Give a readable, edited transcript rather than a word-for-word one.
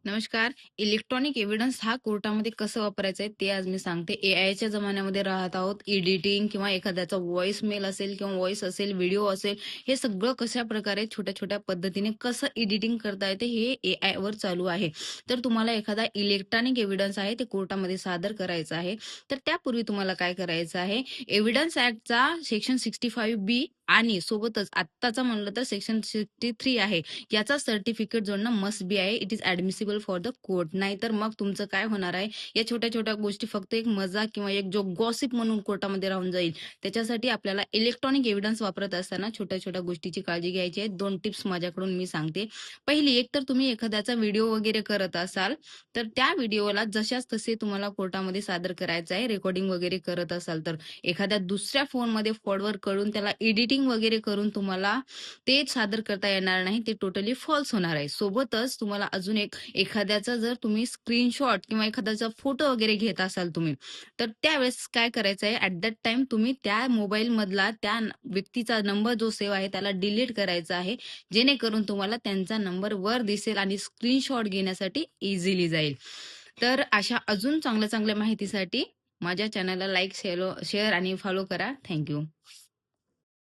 नमस्कार. Electronic evidence हा कोर्टामध्ये कसं वापरायचं आहे ते आज मी सांगते. एआयच्या जमान्यामध्ये राहत आहोत. एडिटिंग किंवा एखाद्याचा व्हॉइस मेल असेल किंवा व्हॉइस असेल, व्हिडिओ असेल, हे सगळं कशाप्रकारे छोट्या-छोट्या पद्धतीने कसं एडिटिंग करता येते हे एआयवर चालू आहे. तर तुम्हाला एखादा इलेक्ट्रॉनिक एव्हिडन्स आहे ते कोर्टामध्ये सादर करायचं आहे. तर त्यापूर्वी तुम्हाला काय करायचं आहे, एव्हिडन्स ॲक्टचा सेक्शन 65 आणि सोबतच आत्ताचा म्हणलं तर सेक्शन 63 आहे. याचा सर्टिफिकेट जोडणं मस्ट बी आहे. It is admissible for the court. नाहीतर मग तुमचं काय होणार आहे, या छोट्या-छोट्या गोष्टी फक्त एक मजाक किंवा एक जो गॉसिप म्हणून कोर्टामध्ये राहून जाईल. त्याच्यासाठी आपल्याला इलेक्ट्रॉनिक एव्हिडन्स वापरत असताना छोट्या-छोट्या गोष्टीची काळजी घ्यायची आहे. 2 टिप्स माझ्याकडून मी सांगते. पहिली एक तर तुम्ही एखाद्याचा व्हिडिओ वगैरे करत असाल, तर त्या व्हिडिओला जशास तसे तुम्हाला कोर्टामध्ये सादर करायचं आहे. रेकॉर्डिंग वगैरे करत असाल तर. एखाद्या दुसऱ्या फोनमध्ये फॉरवर्ड करून त्याला एडिटिंग वगैरे करून तुम्हाला ते सादर करता येणार नाही. ते टोटली फॉल्स होणार आहे. सोबतच तुम्हाला अजून एक एखाद्याचा जर तुम्ही स्क्रीनशॉट किंवा एखाद्याचा फोटो वगैरे घेत असाल तुम्ही, तर त्यावेळेस काय करायचं आहे ॲट दॅट टाईम तुम्ही त्या मोबाईलमधला त्या व्यक्तीचा नंबर जो सेव्ह आहे त्याला डिलीट करायचा आहे. जेणेकरून तुम्हाला त्यांचा नंबर वर दिसेल आणि स्क्रीनशॉट घेण्यासाठी इझिली जाईल. तर अशा अजून चांगल्या-चांगल्या माहितीसाठी माझ्या चॅनलला लाईक, शेअर आणि फॉलो करा. थँक